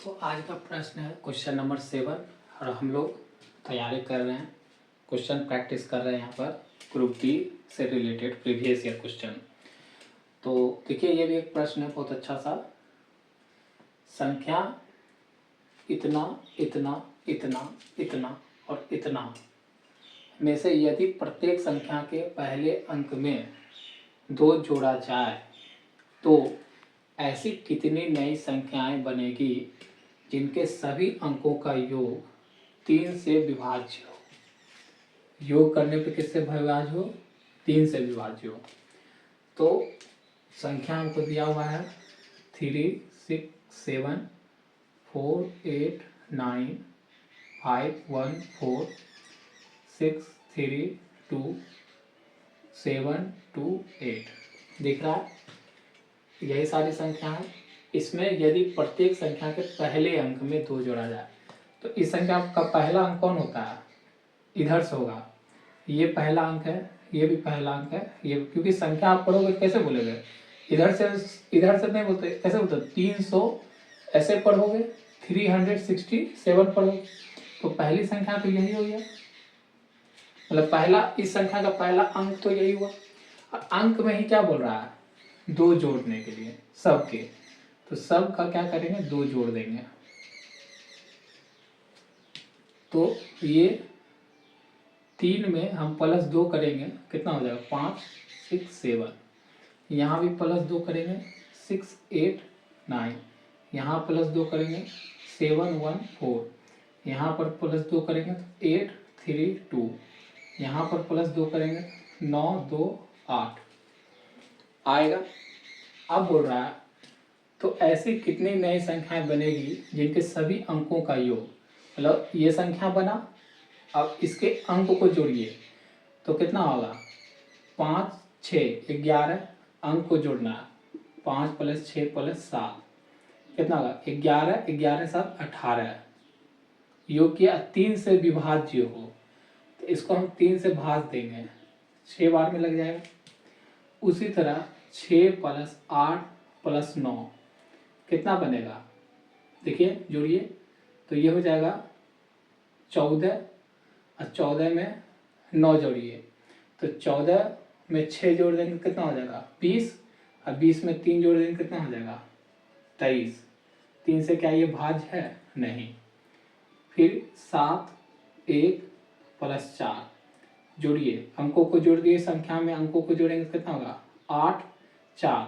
तो आज का प्रश्न है क्वेश्चन नंबर 7 और हम लोग तैयारी कर रहे हैं, क्वेश्चन प्रैक्टिस कर रहे हैं यहाँ पर ग्रुप डी से रिलेटेड प्रीवियस ईयर क्वेश्चन। तो देखिए ये भी एक प्रश्न है बहुत अच्छा सा। संख्या इतना इतना इतना इतना और इतना में से यदि प्रत्येक संख्या के पहले अंक में 2 जोड़ा जाए तो ऐसी कितनी नई संख्याएं बनेगी जिनके सभी अंकों का योग 3 से विभाज्य हो। योग करने पे किससे विभाज्य हो? 3 से विभाज्य हो। तो संख्या हमको दिया हुआ है 3, 6, 7, 4, 8, 9, 5, 1, 4, 6, 3, 2, 7, 2, 8 दिख रहा है। यही सारी संख्या है। इसमें यदि प्रत्येक संख्या के पहले अंक में 2 जोड़ा जाए तो इस संख्या का पहला अंक कौन होता है? इधर से होगा। ये पहला अंक है, ये भी पहला अंक है, ये क्योंकि संख्या आप पढ़ोगे कैसे बोलोगे? इधर से नहीं बोलते, कैसे बोलते? 300 ऐसे पढ़ोगे, 367 पढ़ोगे। तो पहली संख्या तो यही हो गया, मतलब पहला इस संख्या का पहला अंक तो यही हुआ। और अंक में ही क्या बोल रहा है? 2 जोड़ने के लिए सबके, तो सब का क्या करेंगे? 2 जोड़ देंगे। तो ये 3 में हम +2 करेंगे, कितना हो जाएगा? 5, 6, 7। यहाँ भी +2 करेंगे, 6, 8, 9। यहाँ +2 करेंगे, 7, 1, 4। यहाँ पर +2 करेंगे तो 8, 3, 2। यहाँ पर +2 करेंगे 9, 2, 8 आएगा। अब बोल रहा है तो ऐसी कितनी नई संख्याएं बनेगी जिनके सभी अंकों का योग, मतलब ये संख्या बना, अब इसके अंक को जोड़िए तो कितना होगा? 5, 6, 11 अंक को जोड़ना है। 5 + 6 + 7 कितना होगा? 11, 11 7 18 योग किया 3 से विभाज्य हो तो इसको हम 3 से भाग देंगे, 6 बार में लग जाएगा। उसी तरह 6 + 8 + 9 कितना बनेगा? देखिए जोड़िए तो ये हो जाएगा 14 और 14 में 9 जोड़िए तो 14 में 6 जोड़ देंगे कितना हो जाएगा? 20 और 20 में 3 जोड़ देंगे कितना हो जाएगा? 23। 3 से क्या ये भाज्य है? नहीं। फिर 7, 1 + 4 जोड़िए, अंकों को जोड़ दिए, संख्या में अंकों को जोड़ेंगे कितना होगा? 8, 4,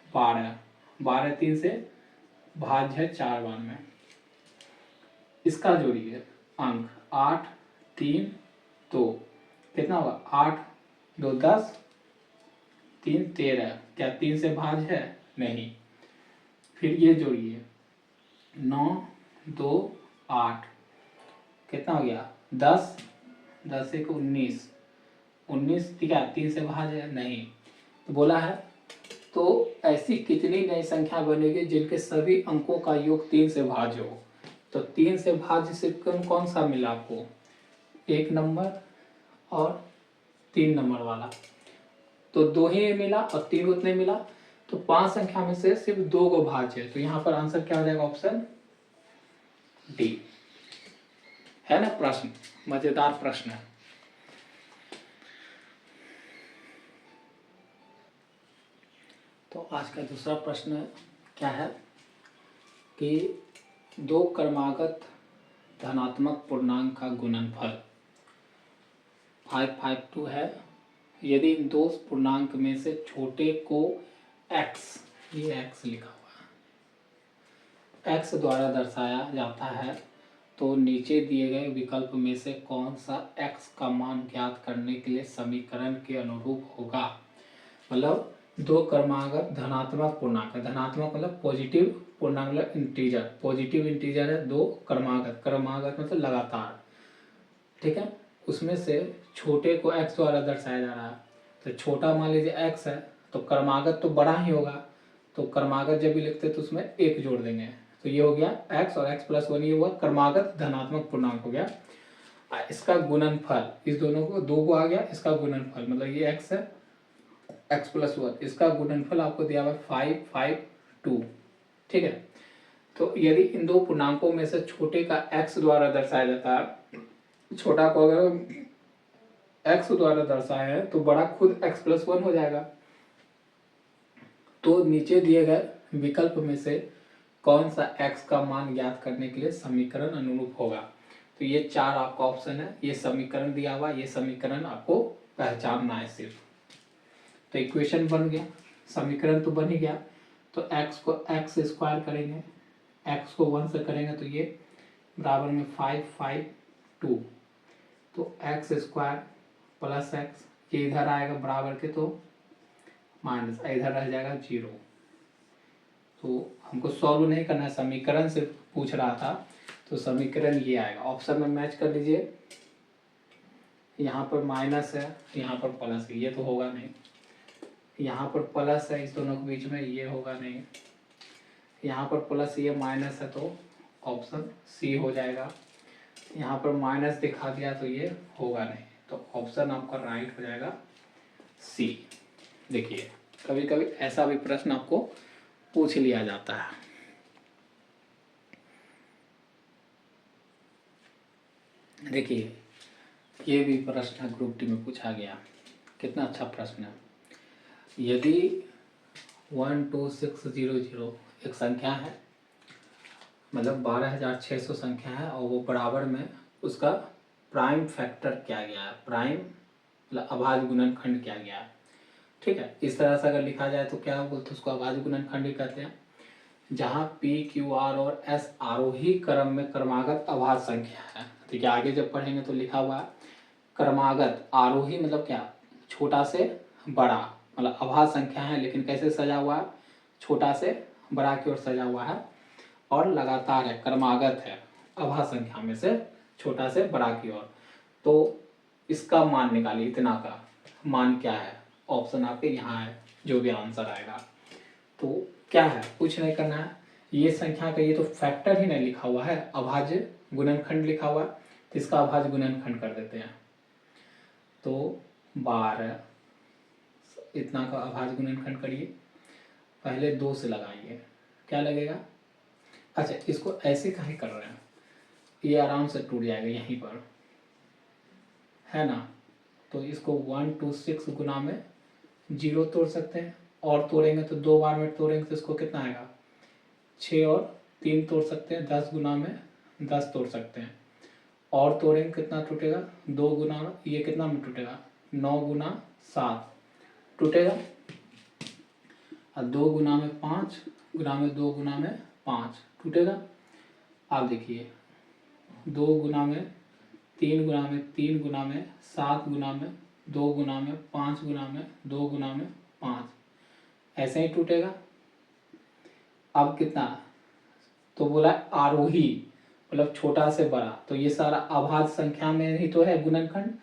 12। 12 3 से भाज्य है 4 बार में। इसका जोड़िए अंक 8, 3, 2 कितना होगा? 8, 2 10, 3 13। क्या 3 से भाज्य है? नहीं। फिर ये जोड़िए 9, 2, 8 कितना हो गया? 10, 10 1 19। 19 क्या 3 से भाज्य है? नहीं। तो बोला है तो ऐसी कितनी नई संख्या बनेगी जिनके सभी अंकों का योग 3 से भाज्य हो। तो 3 से भाज्य से कौन सा मिला आपको? 1 नंबर और 3 नंबर वाला, तो 2 ही मिला और 3 उतने मिला। तो 5 संख्या में से सिर्फ 2 को भाज्य है, तो यहाँ पर आंसर क्या हो जाएगा? ऑप्शन डी है ना। प्रश्न मजेदार प्रश्न है। तो आज का दूसरा प्रश्न क्या है कि 2 क्रमागत धनात्मक पूर्णांक का गुणनफल 552 है। यदि इन 2 पूर्णांक में से छोटे को x, ये x लिखा हुआ है, x द्वारा दर्शाया जाता है तो नीचे दिए गए विकल्प में से कौन सा x का मान ज्ञात करने के लिए समीकरण के अनुरूप होगा। मतलब 2 क्रमागत धनात्मक पूर्णांक, धनात्मक मतलब पॉजिटिव पूर्णांक, मतलब इंटीजर, पॉजिटिव इंटीजर है। 2 क्रमागत, क्रमागत मतलब लगातार, ठीक है। उसमें से छोटे को x द्वारा दर्शाया जा रहा है, तो छोटा मान लीजिए x है तो क्रमागत तो बड़ा ही होगा, तो क्रमागत जब भी लिखते तो उसमें 1 जोड़ देंगे, तो ये हो गया x और x + 1, ये हुआ क्रमागत धनात्मक पूर्णांक हो गया। इसका गुणनफल, इस दोनों को 2 को आ गया, इसका गुणनफल मतलब ये x है, x + 1, इसका गुणनफल आपको दिया हुआ 552, ठीक है। तो यदि इन दो पूर्णांकों में से छोटे का x द्वारा दर्शाया जाता है, छोटा को अगर x द्वारा दर्शाया है तो बड़ा खुद x+1 हो जाएगा। तो नीचे दिए गए विकल्प में से कौन सा x का मान ज्ञात करने के लिए समीकरण अनुरूप होगा। तो ये 4 आपका ऑप्शन है, ये समीकरण दिया हुआ, ये समीकरण आपको पहचानना है सिर्फ। तो इक्वेशन बन गया, समीकरण तो बन ही गया। तो x को x² करेंगे, x को 1 से करेंगे तो ये बराबर में 552। तो x² प्लस x, ये इधर आएगा बराबर के तो माइनस, इधर रह जाएगा 0। तो हमको सॉल्व नहीं करना है, समीकरण से पूछ रहा था, तो समीकरण ये आएगा। ऑप्शन में मैच कर लीजिए, यहाँ पर माइनस है, यहाँ पर प्लस है, ये तो होगा नहीं। यहाँ पर प्लस है, इस दोनों के बीच में, ये होगा नहीं। यहाँ पर प्लस, ये माइनस है, तो ऑप्शन सी हो जाएगा। यहाँ पर माइनस दिखा दिया तो ये होगा नहीं, तो ऑप्शन आपका राइट हो जाएगा सी। देखिए कभी कभी ऐसा भी प्रश्न आपको पूछ लिया जाता है। देखिए ये भी प्रश्न ग्रुप डी में पूछा गया, कितना अच्छा प्रश्न है। यदि 12600 एक संख्या है, मतलब 12600 संख्या है, और वो बराबर में उसका प्राइम फैक्टर किया गया है, प्राइम मतलब अभाज्य गुणनखंड किया गया है। ठीक है, इस तरह से अगर लिखा जाए तो क्या बोलते हैं, उसको अभाज्य गुणनखंड ही कहते हैं। जहाँ P, Q, R और S आरोही क्रम में क्रमागत अभाज्य संख्या है। ठीक है, आगे जब पढ़ेंगे तो लिखा हुआ है क्रमागत, आरोही मतलब क्या, छोटा से बड़ा, मतलब अभाज्य संख्या है लेकिन कैसे सजा हुआ है, छोटा से बड़ा की ओर सजा हुआ है, और लगातार है, क्रमागत है, अभाज्य संख्या में से छोटा से बड़ा की ओर। तो इसका मान निकालिए, इतना का मान क्या है, ऑप्शन आपके यहाँ है, जो भी आंसर आएगा। तो क्या है, कुछ नहीं करना है, ये संख्या का, ये तो फैक्टर ही नहीं लिखा हुआ है, अभाज्य गुणनखंड लिखा हुआ है, तो इसका अभाज्य गुणनखंड कर देते हैं। तो 12, इतना का अभाज्य गुणनखंड करिए, पहले 2 से लगाइए, क्या लगेगा। अच्छा, इसको ऐसे काहे कर रहे हैं, ये आराम से टूट जाएगा यहीं पर, है ना। तो इसको 126 गुना में 0 तोड़ सकते हैं, और तोड़ेंगे तो 2 बार में तोड़ेंगे तो इसको कितना आएगा, 6 और 3 तोड़ सकते हैं, 10 गुना में 10 तोड़ सकते हैं, और तोड़ेंगे कितना टूटेगा, 2 गुना में, ये कितना में टूटेगा, 9 गुना 7 टूटेगा, और 2 गुना में 5 गुना में 2 गुना में 5 टूटेगा। आप देखिए 2 गुना में 3 गुना में 3 गुना में 7 गुना में 2 गुना में 5 गुना में 2 गुना में 5, ऐसे ही टूटेगा। अब कितना, तो बोला आरोही मतलब छोटा से बड़ा, तो ये सारा अभाज्य संख्या में ही तो है गुणनखंड,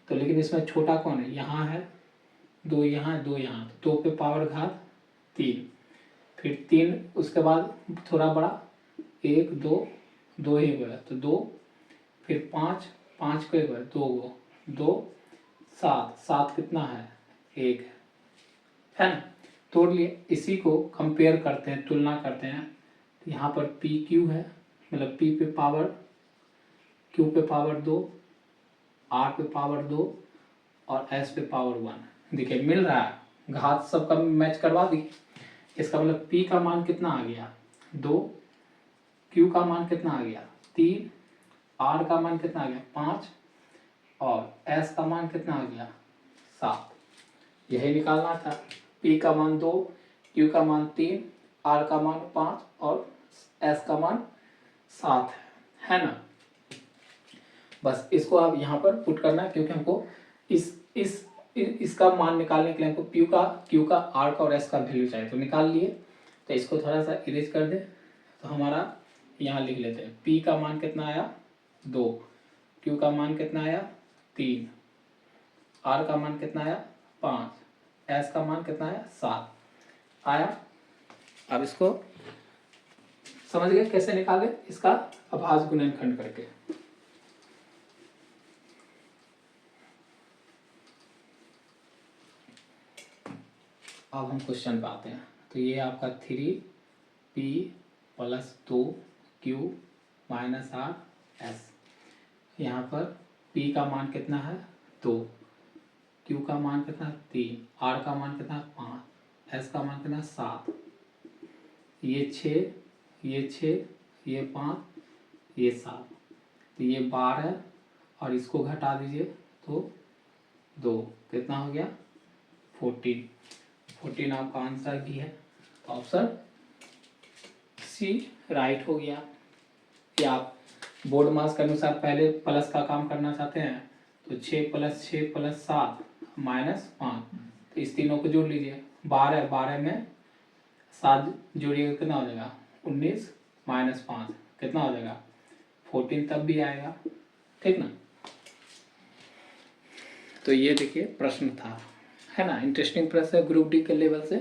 तो लेकिन इसमें छोटा कौन है, यहाँ है 2, यहाँ 2, यहाँ 2 पे पावर घात 3, फिर 3 उसके बाद थोड़ा बड़ा 1 2 2 ही हुआ तो 2, फिर 5 5 को 1 2 गो 2 7 7 कितना है 1 है ना, तोड़ लिए। इसी को कंपेयर करते हैं, तुलना करते हैं, तो यहाँ पर पी क्यू है, मतलब पी पे पावर, क्यू पे पावर 2, आर पे पावर 2 और एस पे पावर 1। देखिए मिल रहा है, घात सबका मैच करवा दी। इसका मतलब पी का मान कितना आ गया 2, क्यू का मान कितना आ गया 3, आर का मान कितना आ गया 5, और एस का मान कितना आ गया 7। यही निकालना था, पी का मान 2, क्यू का मान 3, आर का मान 5 और एस का मान 7 है ना। बस इसको आप यहाँ पर पुट करना है, क्योंकि हमको इसका मान निकालने के लिए हमको क्यू का आर का और एस का वैल्यू चाहिए, तो निकाल लिए। तो इसको थोड़ा सा इरेज कर दे, तो हमारा यहाँ लिख लेते हैं, पी का मान कितना आया 2, क्यू का मान कितना आया 3, आर का मान कितना आया 5, एस का मान कितना आया 7 आया। अब इसको समझ गए कैसे निकाले, इसका अभाज्य गुणनखंड करके। अब हम क्वेश्चन पे आते हैं। तो ये आपका 3p +2Q - RS। यहाँ पर P का मान कितना है 2, Q का मान कितना है 3, R का मान कितना है 5, S का मान कितना है 7, ये 6, ये 6, ये 5, ये 7, तो ये 12 और इसको घटा दीजिए तो 2, कितना हो गया 14 आपका आंसर भी है। ऑप्शन सी राइट हो गया। या आप बोर्ड मास के अनुसार पहले प्लस का काम करना चाहते हैं तो 6 + 6 + 7 -5, तो इस तीनों को जोड़ लीजिए। 12 में 7 जोड़िएगा कितना हो जाएगा 19 -5 कितना हो जाएगा 14, तब भी आएगा, ठीक ना। तो ये देखिए प्रश्न था, है ना, इंटरेस्टिंग प्रश्न है ग्रुप डी के लेवल से।